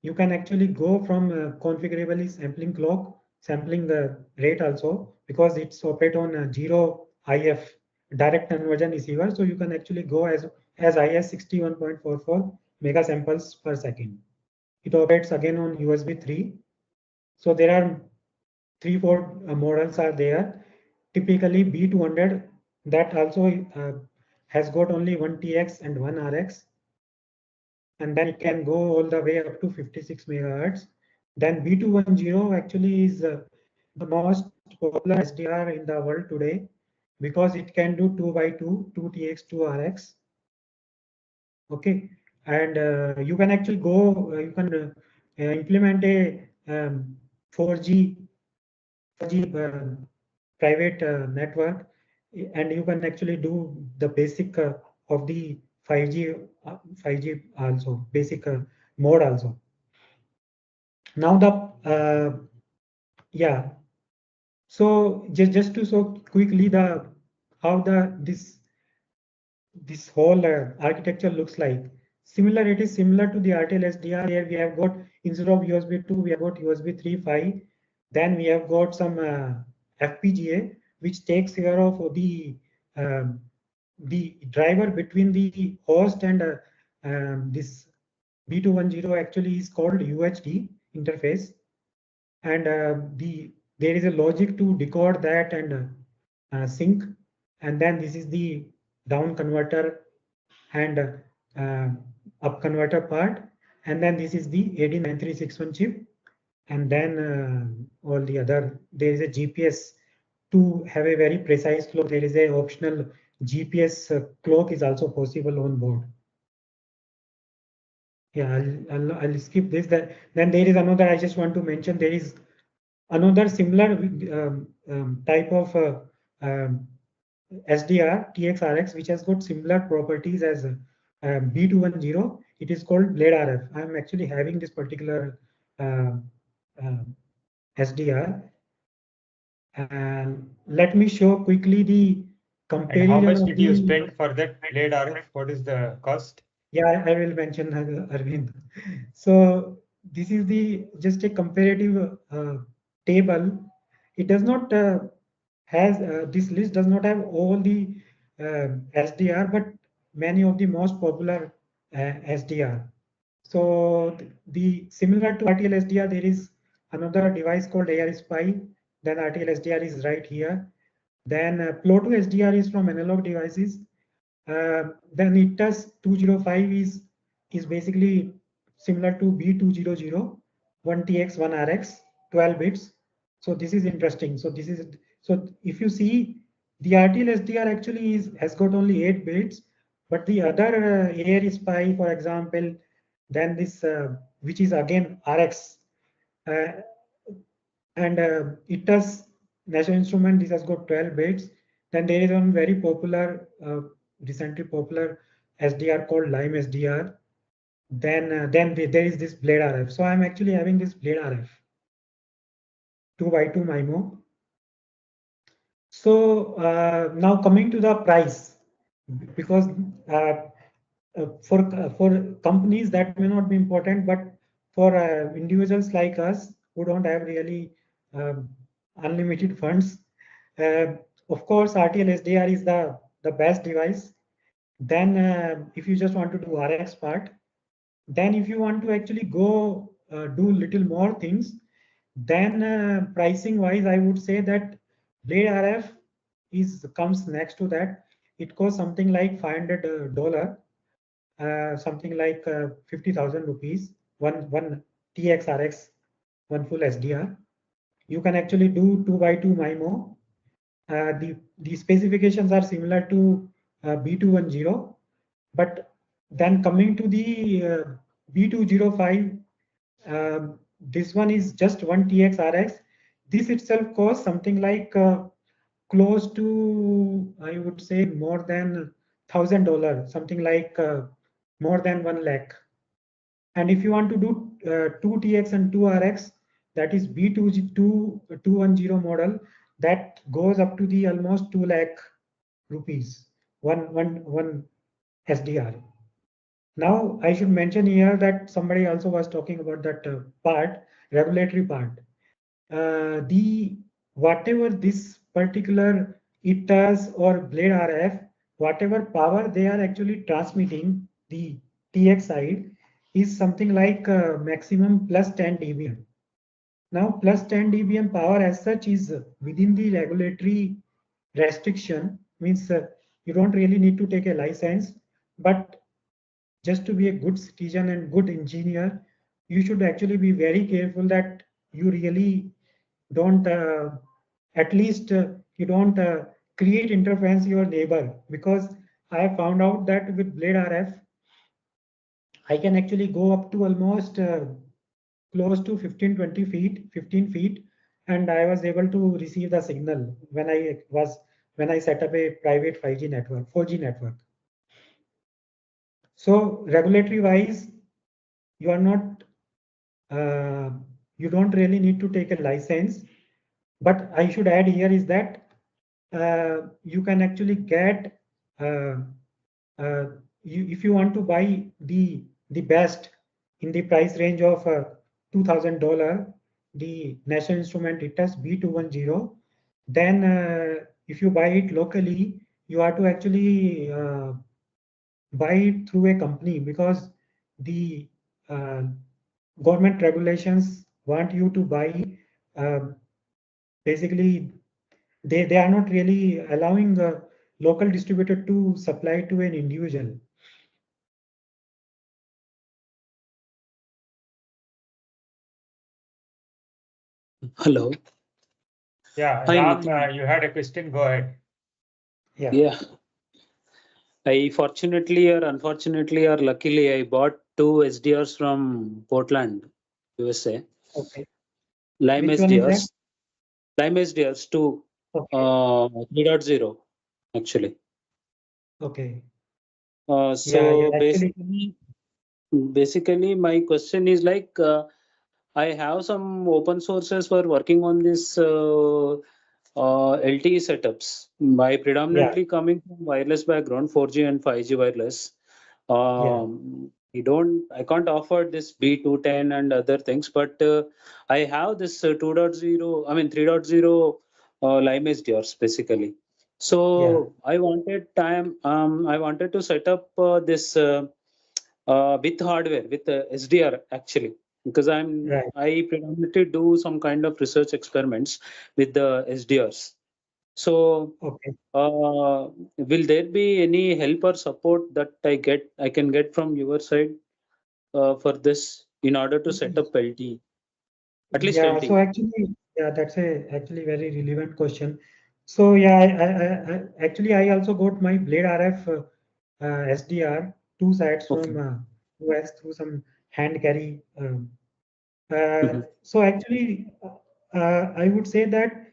You can actually go from configurably sampling clock, sampling the rate also, because it's operate on 0 IF direct conversion receiver. So you can actually go as high as 61.44 megasamples per second. It operates again on USB 3. So there are 3-4 models are there. Typically B200 that also has got only one TX and one RX, and then it can go all the way up to 56 megahertz. Then B210 actually is the most popular SDR in the world today because it can do 2x2, 2TX, 2RX. Okay, and you can actually go, you can implement a 4G private network, and you can actually do the basic of the 5G also, basic mode also. Now the yeah, so just to show quickly the how this whole architecture looks like. Similar, it is similar to the RTL-SDR. Here we have got, instead of USB 2, we have got USB 3.5. Then we have got some FPGA, which takes care of the driver between the host and this B210 actually is called UHD interface. And there is a logic to decode that and sync. And then this is the down converter and up converter part, and then this is the AD9361 chip, and then all the other, there is a GPS to have a very precise clock. There is a optional GPS clock is also possible on board. Yeah, I'll skip this. Then there is another, I just want to mention, there is another similar type of SDR TXRX, which has got similar properties as B210. It is called Blade RF. I'm actually having this particular SDR, and let me show quickly the comparison. And how much did you spend for that Blade RF? What is the cost? Yeah, I will mention Arvind. So this is the just a comparative table. It does not has this list does not have all the SDR, but many of the most popular SDR. So the similar to RTL SDR, there is another device called AR Spy. Then RTL SDR is right here. Then Ploto SDR is from Analog Devices. Then ITAS 205 is basically similar to B200, 1TX, 1RX, 12 bits. So this is interesting. So this is, so if you see, the RTL SDR actually has got only 8 bits, but the other AR Spy, for example, then this which is again RX, and ITAS National Instrument, this has got 12 bits. Then there is one very popular, recently popular SDR called Lime SDR. Then there is this Blade RF. So I'm actually having this Blade RF 2x2 MIMO. So now coming to the price, because for companies that may not be important, but for individuals like us who don't have really unlimited funds, of course RTL SDR is the best device. Then if you just want to do RX part, then if you want to actually go do little more things, then pricing wise, I would say that Blade RF comes next to that. It costs something like $500, something like 50,000 rupees. One TXRX, one full SDR. You can actually do 2x2 MIMO. The specifications are similar to B210, but then coming to the B205, this one is just one TXRX. This itself costs something like close to, I would say, more than $1,000, something like more than 1 lakh. And if you want to do 2 TX and 2 RX, that is B210 model, that goes up to the almost 2 lakh rupees, one SDR. Now, I should mention here that somebody also was talking about that regulatory part. Whatever this particular ITAS or Blade RF, whatever power they are actually transmitting, the TX side is something like maximum plus 10 dBm. Now, plus 10 dBm power as such is within the regulatory restriction, means you don't really need to take a license, but just to be a good citizen and good engineer, you should actually be very careful that you really don't, at least you don't create interference your neighbor, because I have found out that with Blade RF, I can actually go up to almost close to 15 feet, 15 feet, and I was able to receive the signal when I set up a private 5G network, 4G network. So regulatory wise, you are not, you don't really need to take a license. But I should add here is that you can actually get, if you want to buy the best in the price range of $2,000, the national instrument ITAS B210, then if you buy it locally, you have to actually buy it through a company, because the government regulations want you to buy, basically they are not really allowing a local distributor to supply to an individual. Hello. Yeah, Hi, Ram, Nitin. you had a question. Go ahead. Yeah. I fortunately or unfortunately or luckily I bought 2 SDRs from Portland, USA. Okay. Lime Which one is that? SDRs. Lime SDRs 2 Okay. 3.0 actually. Okay. So yeah, actually, basically my question is like I have some open sources for working on this LTE setups. By predominantly coming from wireless background, 4G and 5G wireless. I can't offer this B210 and other things, but I have this 2.0, I mean 3.0 Lime SDRs basically. So I wanted to set up this with hardware, with SDR actually, because I predominantly do some kind of research experiments with the SDRs. So will there be any help or support that I can get from your side for this in order to set up LTE? At least LTE. So actually, that's a actually very relevant question. So actually I also got my Blade RF SDR 2 sites from US through some hand carry. So actually, I would say that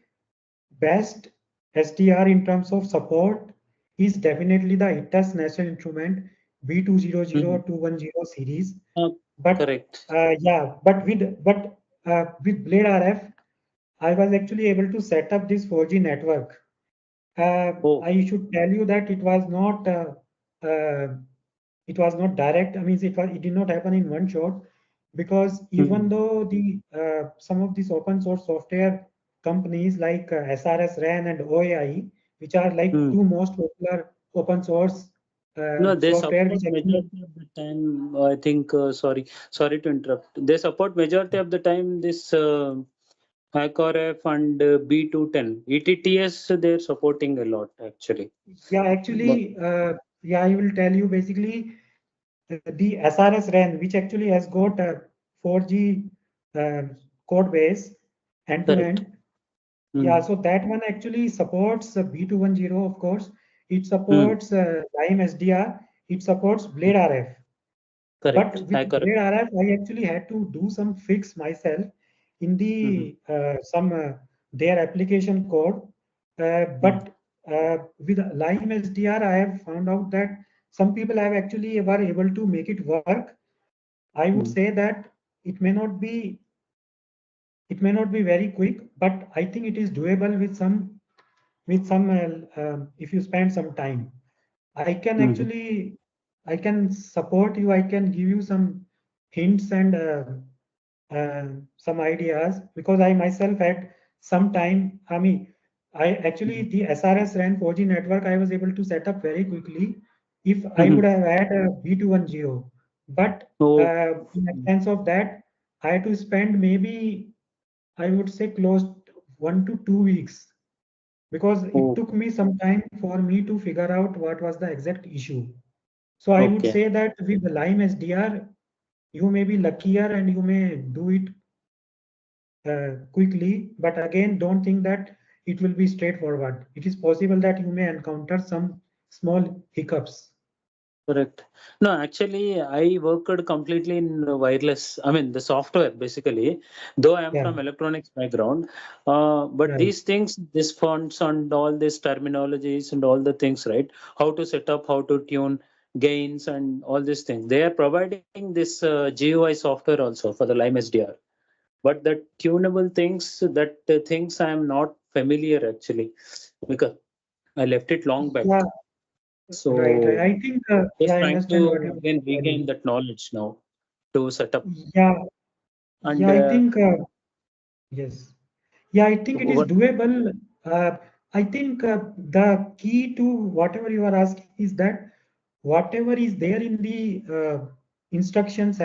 best SDR in terms of support is definitely the ITAS National Instrument B200210 series. But correct. but with Blade RF, I was actually able to set up this 4G network. I should tell you that it was not direct. I mean, it did not happen in one shot, because even though the some of these open source software companies like SRS RAN and OAI, which are like two most popular open source no, they software, support majority of the time. I think. Sorry to interrupt. They support majority of the time this HackRF and B210. ETTS they're supporting a lot actually. Yeah, actually, I will tell you basically the SRS RAN, which actually has got a 4G code base end to end. Yeah, so that one actually supports B210, of course. It supports Lime SDR. It supports Blade RF. Correct. But with Blade RF, I actually had to do some fix myself in the their application code. But with Lime SDR, I have found out that some people have actually were able to make it work. I would say that it may not be very quick, but I think it is doable with some if you spend some time. I can actually support you. I can give you some hints and some ideas, because I myself had some time. I mean, I actually the SRS RAN 4G network I was able to set up very quickly if I would have had a B210. But in absence of that, I had to spend maybe, I would say, close 1 to 2 weeks because it Oh. took me some time for me to figure out what was the exact issue. So I would Okay. say that with the Lime SDR, you may be luckier and you may do it quickly, but again, don't think that it will be straightforward. It is possible that you may encounter some small hiccups. Correct. No, actually, I worked completely in wireless. I mean, the software basically. Though I am Yeah. from electronics background, but Right. these things, this fonts and all these terminologies and all the things, right? How to set up, how to tune gains and all these things. They are providing this GUI software also for the Lime SDR. But the tunable things, that things I am not familiar actually, because I left it long back. Yeah. So Right. I think just I trying understand what to you're again saying. regain that knowledge now to set up. Yeah. And Yeah. I think yes. Yeah. I think it is what doable. I think the key to whatever you are asking is that whatever is there in the instructions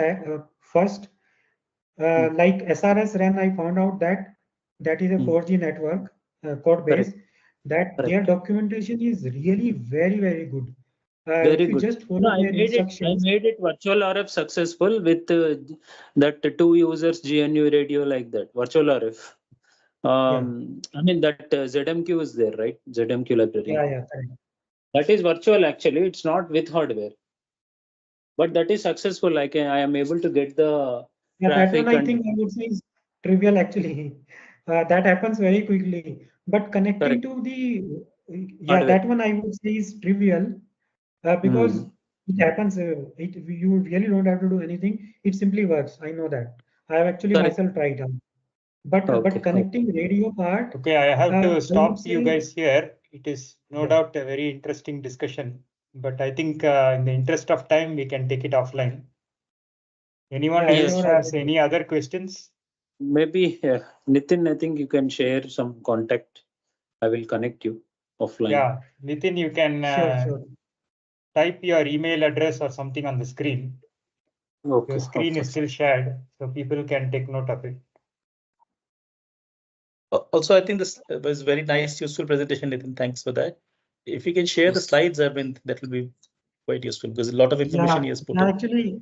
first, like SRS RAN, I found out that that is a 4G network code base. correct, That their correct. documentation is really very, very good. Very If you good. just No, follow their I instructions, made it virtual RF successful with that 2 users GNU radio like that, virtual RF. yeah, I mean that ZMQ is there, right? ZMQ library. yeah, correct. That is virtual actually. It's not with hardware, but that is successful. I am able to get the Yeah, that one traffic I and think I would say is trivial actually. That happens very quickly. But connecting correct to the, yeah, hardware. that one I would say is trivial because Hmm. it happens. You really don't have to do anything. It simply works. I know that. I have actually Correct. myself tried. But Okay. connecting radio part, Okay, I have to I would stop you say, guys here. It is no yeah, doubt a very interesting discussion, but I think in the interest of time, we can take it offline. Anyone yeah, else Yes. sure, has Arvind. any other questions? Maybe Nitin, I think you can share some contact. I will connect you offline. Yeah, Nitin, you can Sure. type your email address or something on the screen. Okay. Your screen is still shared, so people can take note of it. Also, I think this was very nice, useful presentation, Nitin. Thanks for that. If you can share the slides, I mean, that will be quite useful because a lot of information he has put in. Actually,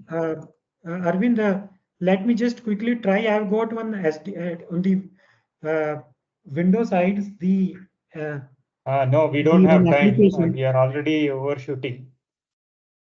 Arvind, let me just quickly try. I've got one SD, on the Windows side, No, we don't the have one time. application. We are already overshooting.